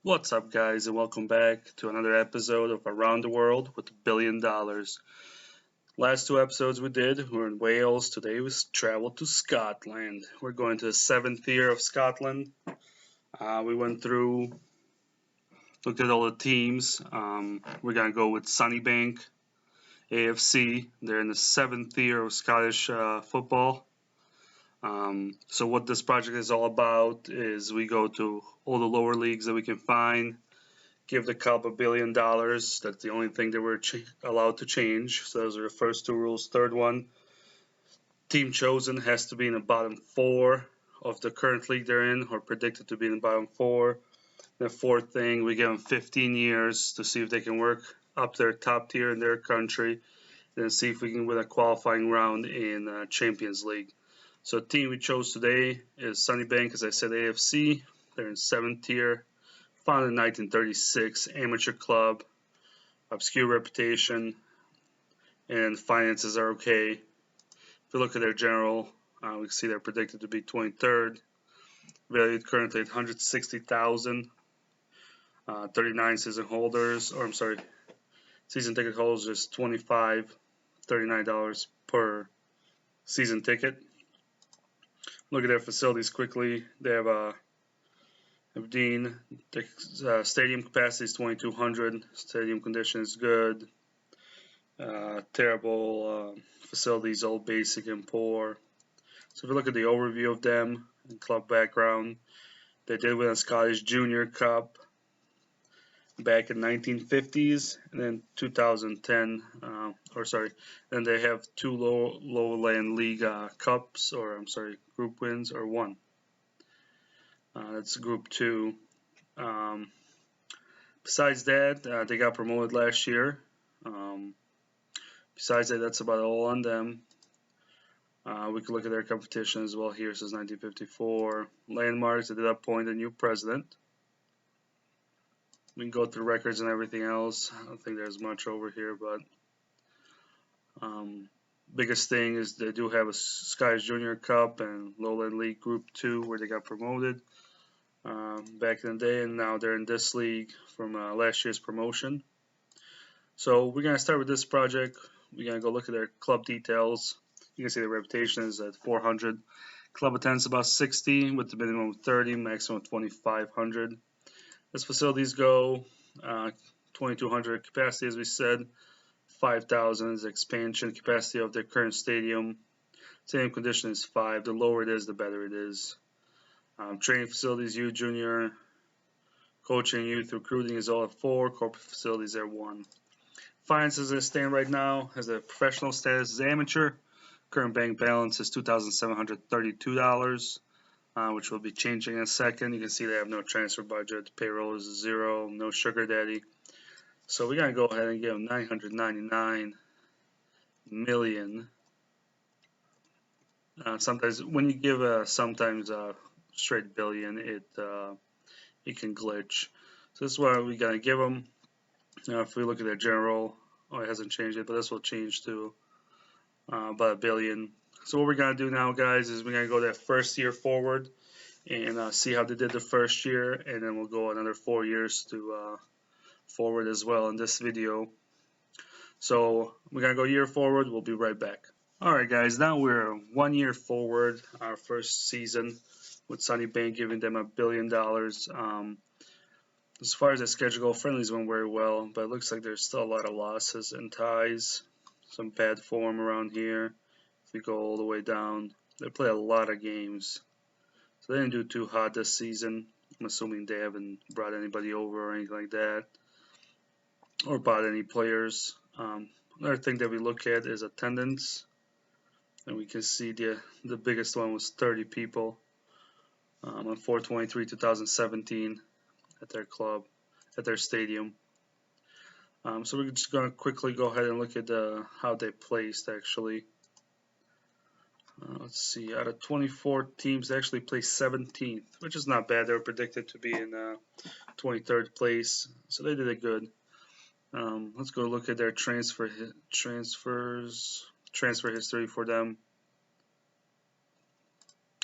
What's up, guys, and welcome back to another episode of Around the World with $1 billion. Last two episodes we were in Wales. Today we traveled to Scotland. We're going to the seventh year of Scotland. We went through, looked at all the teams. We're going to go with SunnyBank, AFC. They're in the seventh year of Scottish football. So what this project is all about is we go to all the lower leagues that we can find, give the club $1 billion. That's the only thing that we're allowed to change. So those are the first two rules. Third one, team chosen has to be in the bottom four of the current league they're in, or predicted to be in the bottom four. The fourth thing, we give them 15 years to see if they can work up their top tier in their country, then see if we can win a qualifying round in Champions League. So the team we chose today is SunnyBank, as I said, AFC. They're in 7th tier. Founded in 1936, amateur club, obscure reputation, and finances are okay. If you look at their general, we can see they're predicted to be 23rd, valued currently at $160,000. 39 season holders, or I'm sorry, season ticket holders is $39 per season ticket. Look at their facilities quickly. They have Aberdeen, the stadium capacity is 2,200. Stadium condition is good. Terrible facilities, all basic and poor. So if you look at the overview of them and club background, they did win a Scottish Junior Cup back in 1950s, and then 2010. Then they have two lowland league cups, or I'm sorry, group wins, or one. That's Group 2. Besides that, they got promoted last year. Besides that, that's about all on them. We can look at their competition as well here since 1954. Landmarks, they did appoint a new president. We can go through records and everything else. I don't think there's much over here, but biggest thing is they do have a Scottish Junior Cup and Lowland League Group 2 where they got promoted back in the day, and now they're in this league from last year's promotion. So we're going to start with this project. We're going to go look at their club details. You can see the reputation is at 400. Club attendance about 60 with the minimum of 30, maximum of 2,500. As facilities go, 2,200 capacity, as we said. 5,000 is expansion capacity of their current stadium. Stadium condition is 5. The lower it is, the better it is. Training facilities, youth, junior, coaching, youth, recruiting is all at 4. Corporate facilities are 1. Finances as they stand right now, has a professional status as amateur. Current bank balance is $2,732, which will be changing in a second. You can see they have no transfer budget. Payroll is 0, no sugar daddy. So we're going to go ahead and give them $999 million. Sometimes when you give a straight billion, it can glitch. So this is what we're going to give them. If we look at their general, it hasn't changed yet, but this will change to about $1 billion. So what we're going to do now, guys, is we're going to go that first year forward and see how they did the first year, and then we'll go another 4 years to forward as well in this video. So we're going to go year forward. We'll be right back. Alright, guys, now we're 1 year forward, our first season with SunnyBank giving them $1 billion. As far as the schedule, friendlies went very well, but it looks like there's still a lot of losses and ties. Some bad form around here. If we go all the way down, they play a lot of games. So they didn't do too hot this season. I'm assuming they haven't brought anybody over or anything like that, or bought any players. Another thing that we look at is attendance. And we can see the biggest one was 30 people on 4/23/2017 at their club, at their stadium. So we're just going to quickly go ahead and look at how they placed actually. Let's see, out of 24 teams, they actually placed 17th, which is not bad. They were predicted to be in 23rd place, so they did it good. Let's go look at their transfer history for them,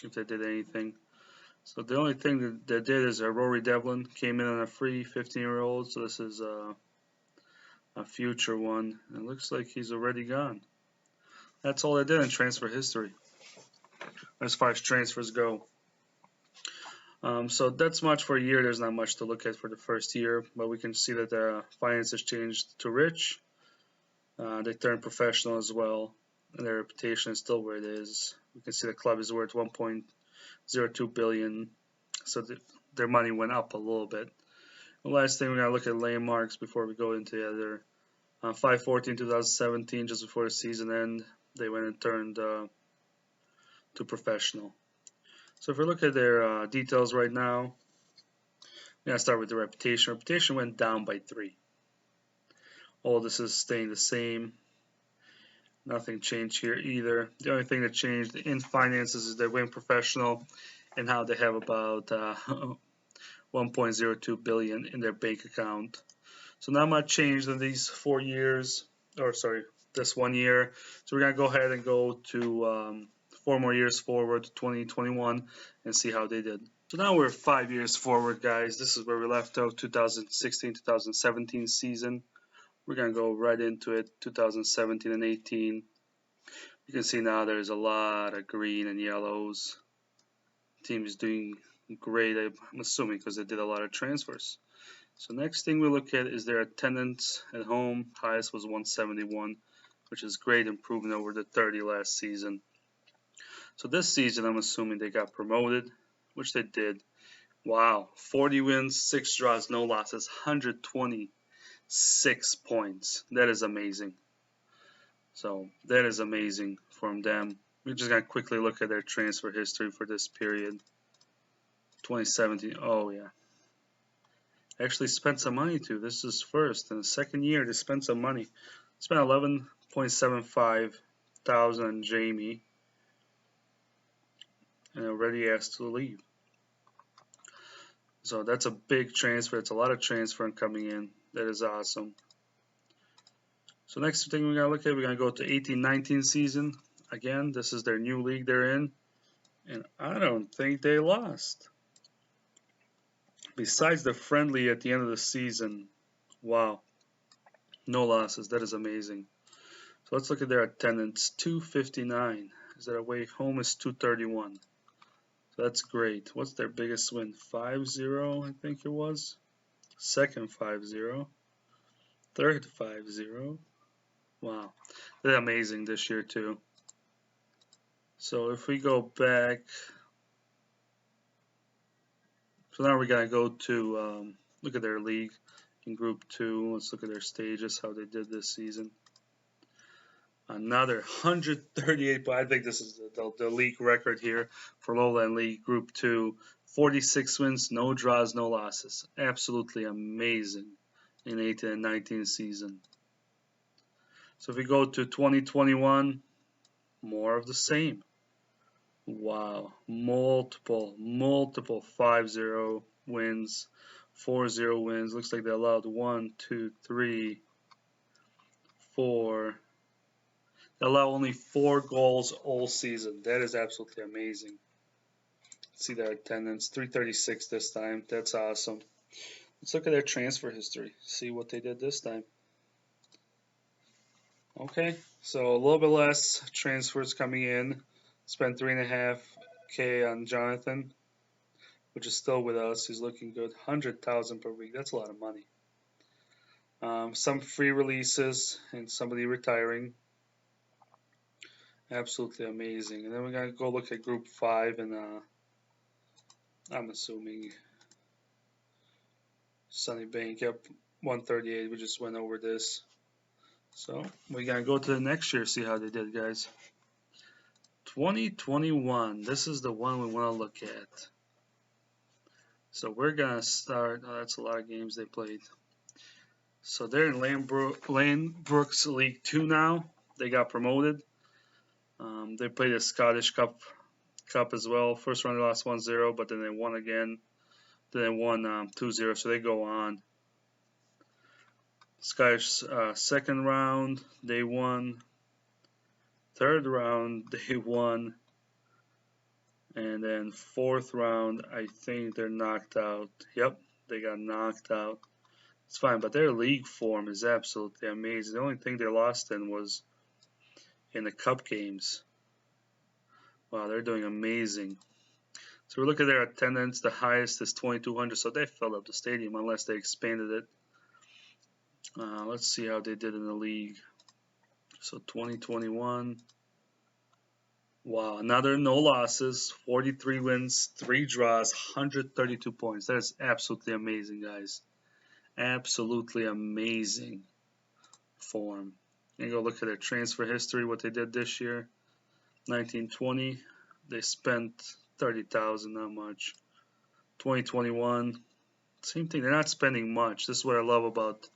if they did anything. So the only thing that did is Rory Devlin came in on a free 15-year-old. So this is a future one. It looks like he's already gone. That's all I did in transfer history as far as transfers go. So that's much for a year. There's not much to look at for the first year, but we can see that the finances changed to rich. They turned professional as well, and their reputation is still where it is. We can see the club is worth 1.02 billion, so their money went up a little bit. The last thing, we're gonna look at landmarks before we go into the other. 5/14/2017, just before the season end, they went and turned to professional. So if we look at their details right now, we're gonna start with the reputation. Reputation went down by 3. All this is staying the same. Nothing changed here either. The only thing that changed in finances is they went professional, and how they have about 1.02 billion in their bank account. So not much changed in these 4 years, or sorry, this 1 year. So we're gonna go ahead and go to 4 more years forward to 2021 and see how they did. So now we're 5 years forward, guys. This is where we left out 2016-2017 season. We're gonna go right into it, 2017 and 18. You can see now there's a lot of green and yellows. The team is doing great, I'm assuming, because they did a lot of transfers. So next thing we look at is their attendance at home. Highest was 171, which is great improvement over the 30 last season. So this season, I'm assuming they got promoted, which they did. Wow, 40 wins, 6 draws, no losses, 126 points. That is amazing. So that is amazing from them. We're just going to quickly look at their transfer history for this period. 2017, oh yeah. Actually spent some money too. This is first. In the second year, they spent some money. Spent 11.75 thousand on Jamie, and already asked to leave. So that's a big transfer. It's a lot of transfer coming in. That is awesome. So next thing we're gonna look at, we're gonna go to 18-19 season. Again, this is their new league they're in, and I don't think they lost. Besides the friendly at the end of the season, wow, no losses. That is amazing. So let's look at their attendance. 259. Is that away? Home is 231. So that's great. What's their biggest win? 5-0, I think it was. Second 5-0. Third 5-0. Wow, they're amazing this year too. So if we go back, so now we're gonna go to look at their league in Group 2. Let's look at their stages, how they did this season. Another 138, but I think this is the league record here for Lowland League Group 2. 46 wins, no draws, no losses. Absolutely amazing in 18 and 19 season. So if we go to 2021, more of the same. Wow, multiple 5-0 wins, 4-0 wins. Looks like they allowed 1, 2, 3, 4. They allow only 4 goals all season. That is absolutely amazing. See their attendance, 336 this time. That's awesome. Let's look at their transfer history. See what they did this time. Okay, so a little bit less transfers coming in. Spent 3.5K on Jonathan, which is still with us. He's looking good. 100,000 per week. That's a lot of money. Some free releases and somebody retiring. Absolutely amazing. And then we're gonna go look at Group 5, and I'm assuming SunnyBank. Yep, 138. We just went over this. So we're gonna go to the next year, see how they did, guys. 2021. This is the one we want to look at. So we're gonna start. Oh, that's a lot of games they played. So they're in Lane Brooks League 2 now. They got promoted. They played the Scottish Cup as well. First round they lost 1-0, but then they won again. Then they won 2-0, so they go on. Scottish second round they won. Third round they won. And then fourth round, I think they're knocked out. Yep, they got knocked out. It's fine, but their league form is absolutely amazing. The only thing they lost in was in the cup games. Wow, they're doing amazing. So we look at their attendance. The highest is 2,200, so they filled up the stadium unless they expanded it. Let's see how they did in the league. So 2021. Wow, another no losses, 43 wins, 3 draws, 132 points. That is absolutely amazing, guys. Absolutely amazing form. And go look at their transfer history, what they did this year. 1920, they spent 30,000, not much. 2021, same thing. They're not spending much. This is what I love about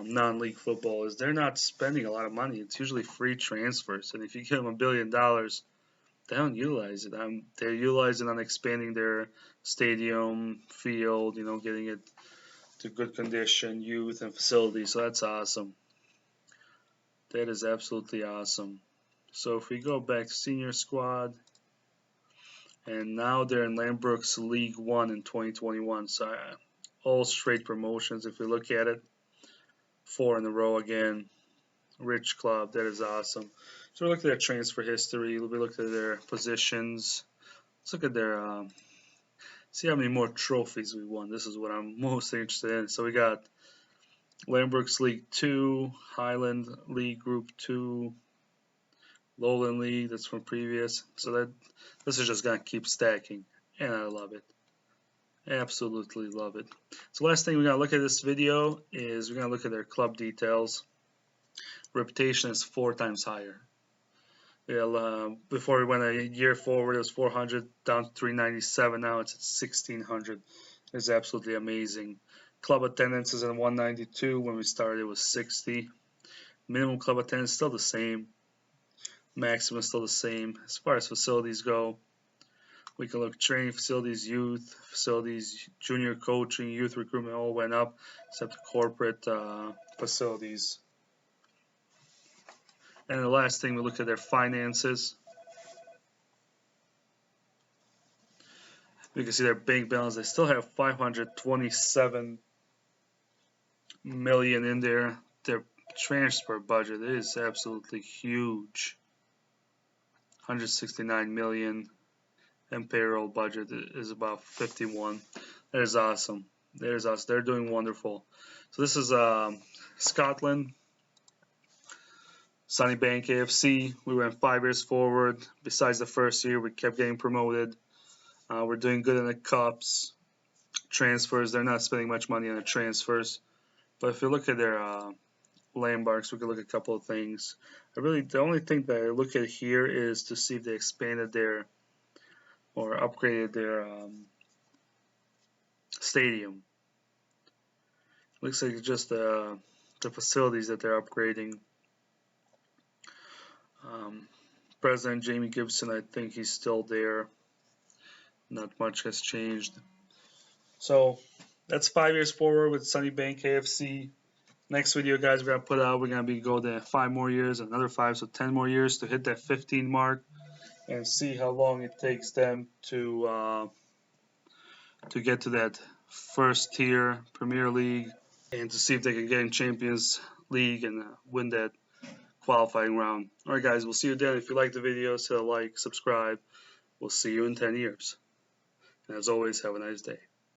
non-league football is they're not spending a lot of money. It's usually free transfers, and if you give them $1 billion, they don't utilize it. They're utilizing on expanding their stadium, field, getting it to good condition, youth, and facilities. So that's awesome. That is absolutely awesome. So if we go back to senior squad, and now they're in Lambrook's League 1 in 2021. So all straight promotions if we look at it. 4 in a row again. Rich club. That is awesome. So we look at their transfer history. We look at their positions. Let's look at their see how many more trophies we won. This is what I'm most interested in. So we got Lambrook's League 2, Highland League Group 2, Lowland League, that's from previous. So this is just going to keep stacking, and I love it. Absolutely love it. So last thing we're going to look at this video is we're going to look at their club details. Reputation is 4 times higher. Before we went a year forward, it was 400 down to 397. Now it's at 1600. It's absolutely amazing. Club attendance is at 192. When we started, it was 60. Minimum club attendance still the same. Maximum still the same. As far as facilities go, we can look at training facilities, youth facilities, junior coaching, youth recruitment all went up, except the corporate facilities. And the last thing, we look at their finances. We can see their bank balance. They still have 527 million in there. Their transfer budget is absolutely huge. 169 million, and payroll budget is about 51. That is awesome. That is awesome. They're doing wonderful. So this is Scotland. SunnyBank AFC. We went 5 years forward. Besides the first year, we kept getting promoted. We're doing good in the cups. Transfers, they're not spending much money on the transfers. But if you look at their landmarks, we can look at a couple of things. The only thing that I look at here is to see if they expanded their or upgraded their stadium. Looks like it's just the facilities that they're upgrading. President Jamie Gibson, I think he's still there. Not much has changed. So that's 5 years forward with SunnyBank AFC. Next video, guys, we're gonna put out. We're gonna be go there 5 more years, another 5, so 10 more years to hit that 15 mark, and see how long it takes them to get to that first tier Premier League, and to see if they can get in Champions League and win that qualifying round. All right, guys, we'll see you then. If you like the video, hit a like, subscribe. We'll see you in 10 years. And as always, have a nice day.